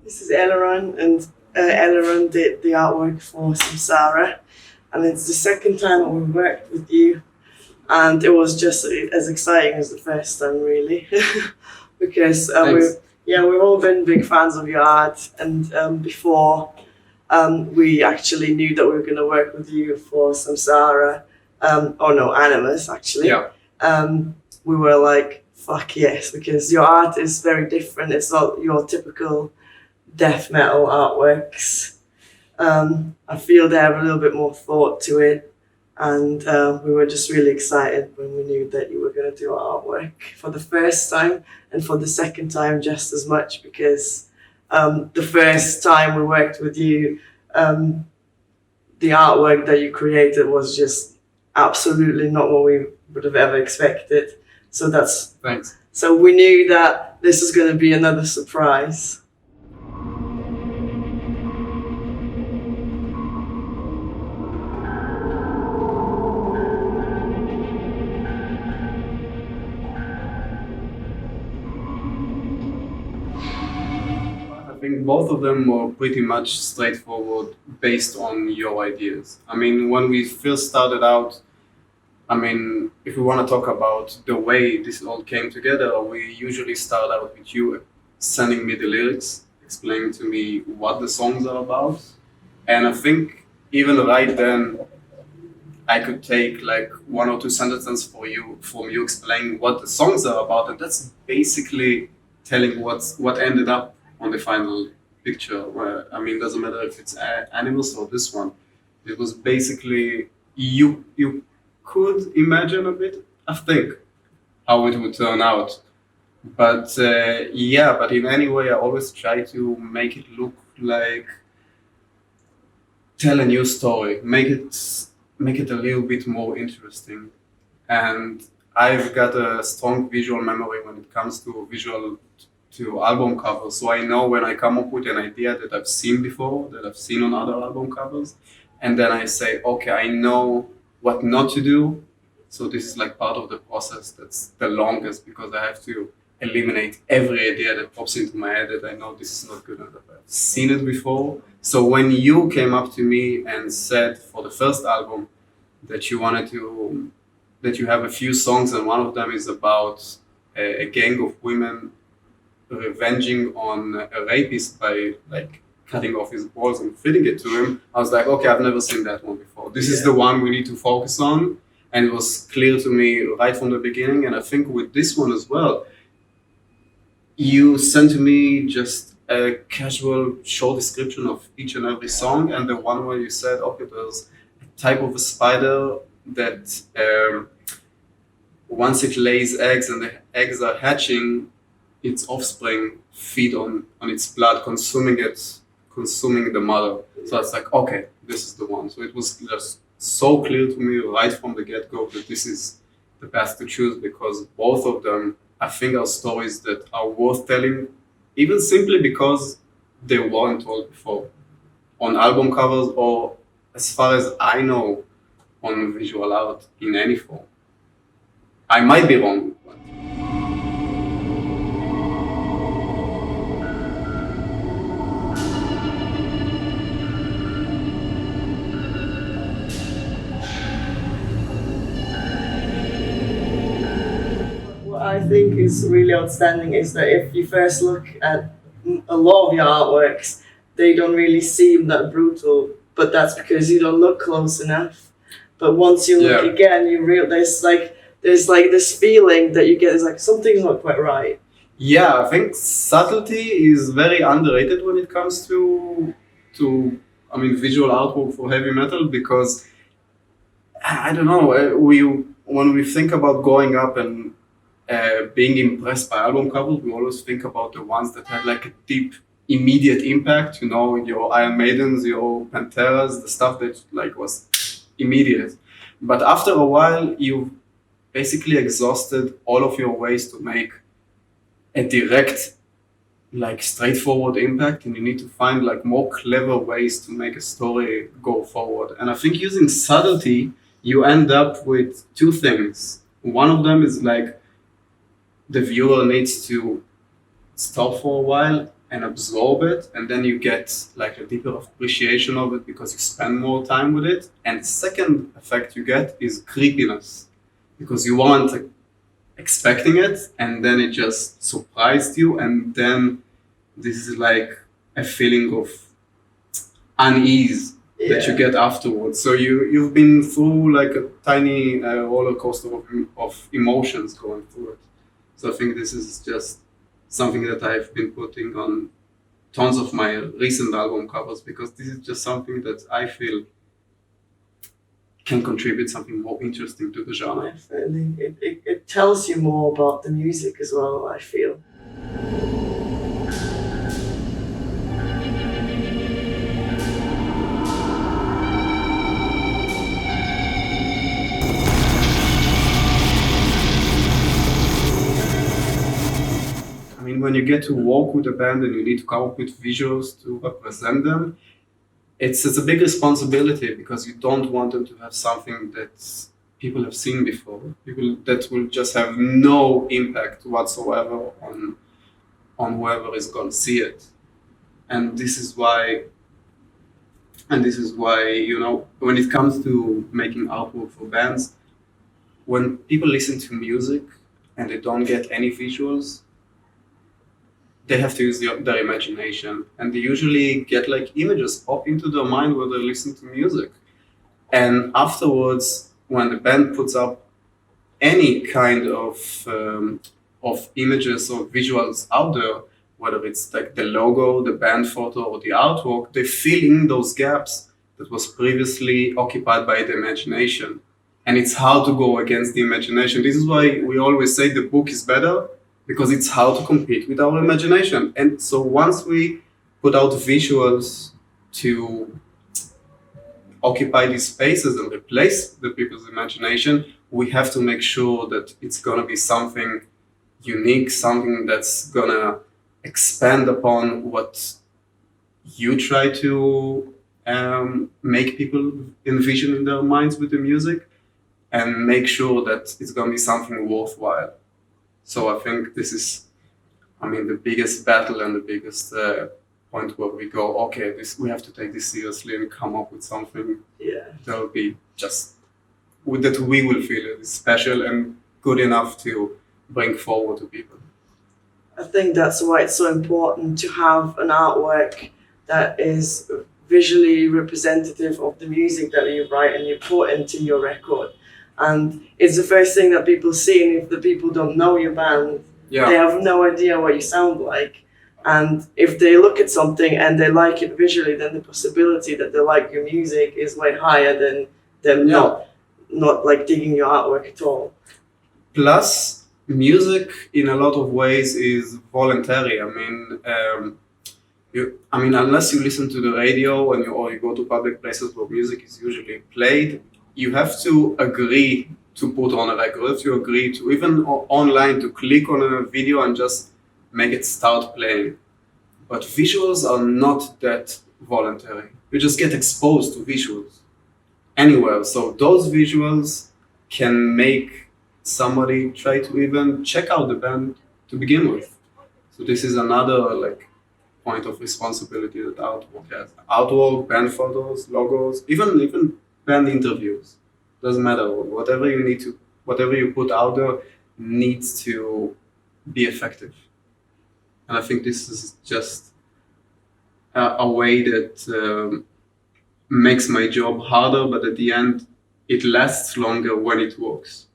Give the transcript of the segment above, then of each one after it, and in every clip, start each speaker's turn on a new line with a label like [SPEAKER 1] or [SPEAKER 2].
[SPEAKER 1] This is Eliran, and Eliran did the artwork for Samsara, and it's the second time that we've worked with you, and it was just as exciting as the first time, really, because we've all been big fans of your art, and before we actually knew that we were going to work with you for Samsara, Animus actually.
[SPEAKER 2] Yeah.
[SPEAKER 1] We were like, fuck yes, because your art is very different. It's not your typical death metal artworks. I feel they have a little bit more thought to it, and we were just really excited when we knew that you were going to do our artwork for the first time, and for the second time just as much, because the first time we worked with you, the artwork that you created was just absolutely not what we would have ever expected. So
[SPEAKER 2] Thanks.
[SPEAKER 1] So we knew that this is going to be another surprise.
[SPEAKER 2] I think both of them were pretty much straightforward based on your ideas. I mean, when we first started out, I mean, if we want to talk about the way this all came together, we usually start out with you sending me the lyrics, explaining to me what the songs are about. And I think even right then, I could take like one or two sentences from you explaining what the songs are about, and that's basically telling what ended up on the final picture. Where I mean, doesn't matter if it's animals or this one. It was basically you could imagine a bit, I think, how it would turn out. But but in any way, I always try to make it look like tell a new story, make it a little bit more interesting. And I've got a strong visual memory when it comes to album covers. So I know when I come up with an idea that I've seen before, that I've seen on other album covers, and then I say, okay, I know what not to do. So this is like part of the process that's the longest, because I have to eliminate every idea that pops into my head that I know this is not good enough. I've seen it before. So when you came up to me and said for the first album that you have a few songs, and one of them is about a gang of women revenging on a rapist by like cutting off his balls and fitting it to him, I was like, okay, I've never seen that one before. This is the one we need to focus on. And it was clear to me right from the beginning. And I think with this one as well, you sent to me just a casual short description of each and every song. And the one where you said, okay, there's a type of a spider that once it lays eggs and the eggs are hatching, its offspring feed on its blood, consuming the mother. So it's like, okay, this is the one. So it was just so clear to me right from the get-go that this is the path to choose, because both of them, I think, are stories that are worth telling, even simply because they weren't told before on album covers, or as far as I know, on visual art in any form. I might be wrong, but
[SPEAKER 1] What I think is really outstanding is that if you first look at a lot of your artworks, they don't really seem that brutal, but that's because you don't look close enough. But once you look again, you realize there's like this feeling that you get is like something's not quite right.
[SPEAKER 2] yeah, I think subtlety is very underrated when it comes to visual artwork for heavy metal, because I don't know, when we think about going up and being impressed by album covers, we always think about the ones that had like a deep, immediate impact. You know, your Iron Maidens, your Panteras, the stuff that like was immediate. But after a while, you've basically exhausted all of your ways to make a direct, like straightforward impact, and you need to find like more clever ways to make a story go forward. And I think using subtlety, you end up with two things. One of them is like the viewer needs to stop for a while and absorb it, and then you get like a deeper appreciation of it because you spend more time with it. And the second effect you get is creepiness, because you weren't expecting it, and then it just surprised you, and then this is like a feeling of unease that you get afterwards. So you've been through like a tiny roller coaster of emotions going through it. So I think this is just something that I've been putting on tons of my recent album covers, because this is just something that I feel can contribute something more interesting to the genre.
[SPEAKER 1] Definitely. It tells you more about the music as well, I feel.
[SPEAKER 2] I mean, when you get to work with a band and you need to come up with visuals to represent them, it's a big responsibility, because you don't want them to have something that people have seen before, people that will just have no impact whatsoever on whoever is going to see it. And this is why, you know, when it comes to making artwork for bands, when people listen to music and they don't get any visuals, they have to use their imagination, and they usually get like images pop into their mind when they listen to music. And afterwards, when the band puts up any kind of images or visuals out there, whether it's like the logo, the band photo, or the artwork, they fill in those gaps that was previously occupied by the imagination. And it's hard to go against the imagination. This is why we always say the book is better, because it's how to compete with our imagination. And so once we put out visuals to occupy these spaces and replace the people's imagination, we have to make sure that it's gonna be something unique, something that's gonna expand upon what you try to make people envision in their minds with the music, and make sure that it's gonna be something worthwhile. So I think this is, I mean, the biggest battle and the biggest point where we go, okay, we have to take this seriously and come up with something that will be just, that we will feel is special and good enough to bring forward to people.
[SPEAKER 1] I think that's why it's so important to have an artwork that is visually representative of the music that you write and you put into your record. And it's the first thing that people see, and if the people don't know your band, they have no idea what you sound like. And if they look at something and they like it visually, then the possibility that they like your music is way higher than them not like digging your artwork at all.
[SPEAKER 2] Plus, music in a lot of ways is voluntary. I mean, unless you listen to the radio or you go to public places where music is usually played, you have to agree to put on a record. If you agree to, even online, to click on a video and just make it start playing. But visuals are not that voluntary. You just get exposed to visuals anywhere. So those visuals can make somebody try to even check out the band to begin with. So this is another like point of responsibility that artwork has. Artwork, band photos, logos, even band interviews. Doesn't matter. Whatever you put out there needs to be effective. And I think this is just a way that makes my job harder, but at the end, it lasts longer when it works.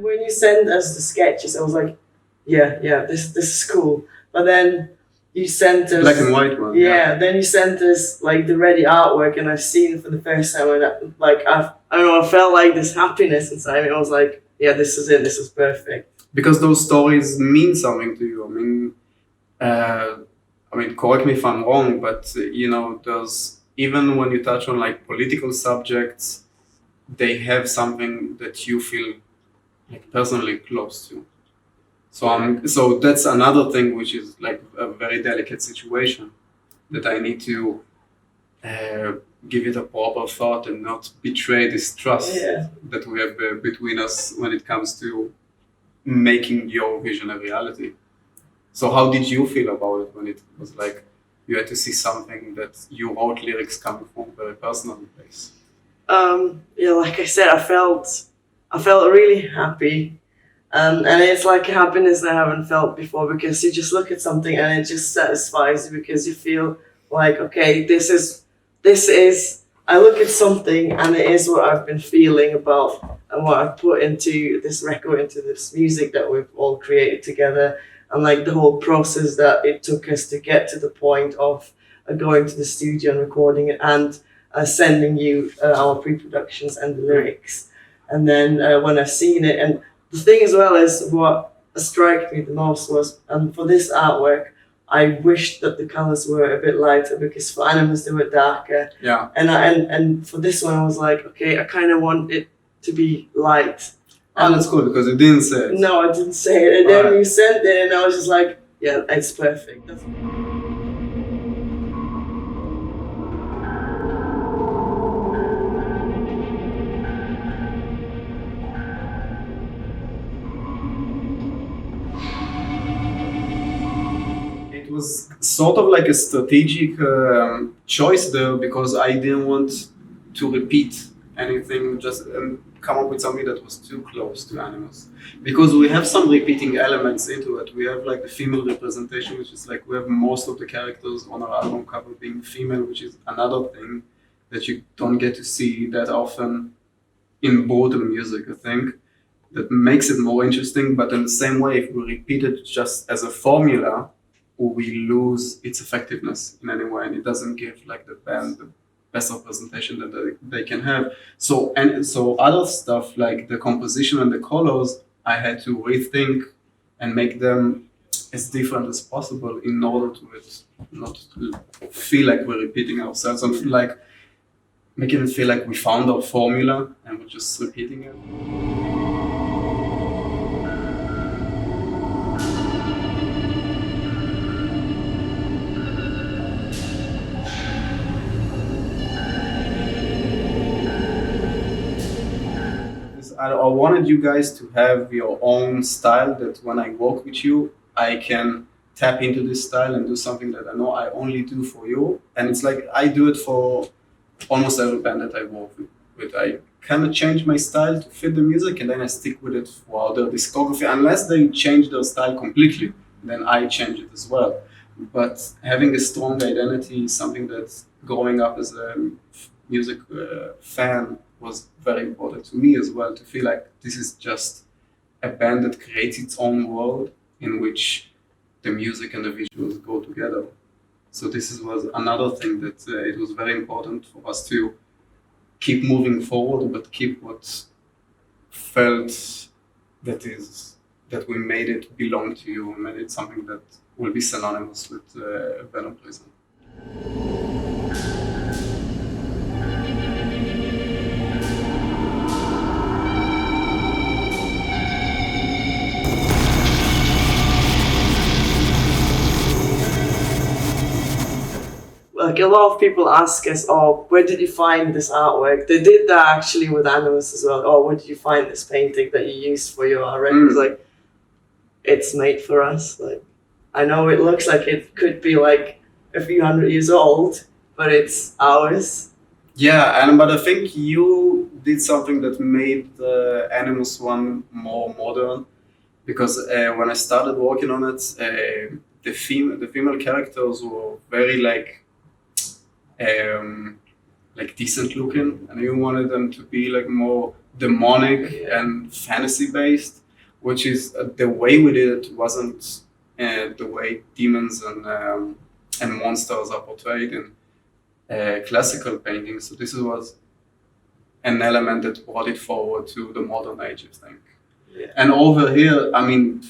[SPEAKER 1] When you send us the sketches, I was like, this is cool. But then you sent us
[SPEAKER 2] black and white one.
[SPEAKER 1] Then you sent us like the ready artwork, and I've seen it for the first time, and I felt like this happiness inside me. I was like, this is it. This is perfect.
[SPEAKER 2] Because those stories mean something to you. I mean, correct me if I'm wrong, but there's, even when you touch on like political subjects, they have something that you feel like personally close to. So that's another thing which is like a very delicate situation that I need to uh, give it a proper thought and not betray this trust
[SPEAKER 1] Yeah.
[SPEAKER 2] that we have between us when it comes to making your vision a reality. So how did you feel about it when it was like you had to see something that you wrote lyrics coming from a very personal place?
[SPEAKER 1] Yeah, like I said, I felt really happy. And it's like happiness that I haven't felt before, because you just look at something and it just satisfies you, because you feel like, okay, this is, I look at something and it is what I've been feeling about and what I've put into this record, into this music that we've all created together, and like the whole process that it took us to get to the point of going to the studio and recording it, and sending you our pre-productions and the lyrics. And then when I've seen it, and the thing as well is what struck me the most was, for this artwork, I wished that the colors were a bit lighter, because for Animals they were darker.
[SPEAKER 2] Yeah.
[SPEAKER 1] And for this one I was like, okay, I kind of want it to be light.
[SPEAKER 2] Oh, that's cool, because you didn't say it.
[SPEAKER 1] No, I didn't say it. And then you sent it, and I was just like, yeah, it's perfect.
[SPEAKER 2] It was sort of like a strategic choice there, because I didn't want to repeat anything, just come up with something that was too close to Animals. Because we have some repeating elements into it. We have like the female representation, which is like we have most of the characters on our album cover being female, which is another thing that you don't get to see that often in brutal music, I think. That makes it more interesting, but in the same way, if we repeat it just as a formula, we lose its effectiveness in any way, and it doesn't give like the band the best representation that they can have. So other stuff like the composition and the colors, I had to rethink and make them as different as possible in order to not feel like we're repeating ourselves, and like making it feel like we found our formula and we're just repeating it. I wanted you guys to have your own style, that when I work with you, I can tap into this style and do something that I know I only do for you. And it's like I do it for almost every band that I work with. I kind of change my style to fit the music, and then I stick with it throughout their discography. Unless they change their style completely, then I change it as well. But having a strong identity is something that growing up as a music fan was very important to me as well, to feel like this is just a band that creates its own world in which the music and the visuals go together. So this was another thing that it was very important for us to keep moving forward, but keep what felt that we made it belong to you, and made it something that will be synonymous with Venom Prison.
[SPEAKER 1] Like a lot of people ask us, oh, where did you find this artwork? They did that actually with Animals as well. Oh, where did you find this painting that you used for your records? Like, it's made for us. Like, I know it looks like it could be like a few hundred years old, but it's ours.
[SPEAKER 2] Yeah, but I think you did something that made the Animals one more modern, because when I started working on it, the female characters were very like decent looking, and you wanted them to be like more demonic and fantasy based, which is the way we did it wasn't the way demons and monsters are portrayed in classical painting. So this was an element that brought it forward to the modern age, I think.
[SPEAKER 1] Yeah.
[SPEAKER 2] And over here, I mean,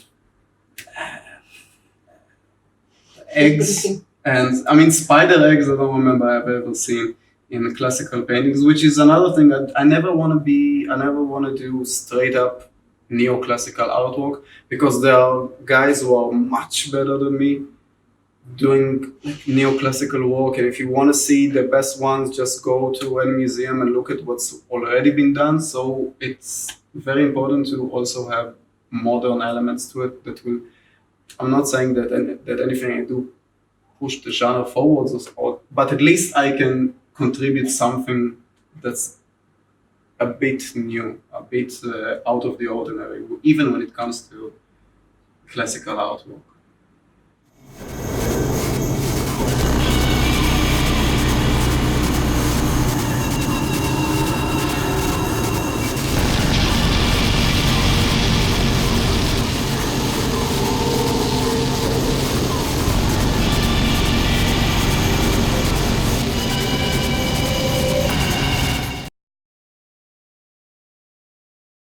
[SPEAKER 2] eggs and I mean spider eggs. I don't remember I've ever seen in classical paintings, which is another thing that I never want to do straight up neoclassical artwork, because there are guys who are much better than me doing neoclassical work, and if you want to see the best ones, just go to any museum and look at what's already been done. So it's very important to also have modern elements to it that will, I'm not saying that that anything I do push the genre forwards, but at least I can contribute something that's a bit new, a bit out of the ordinary, even when it comes to classical artwork.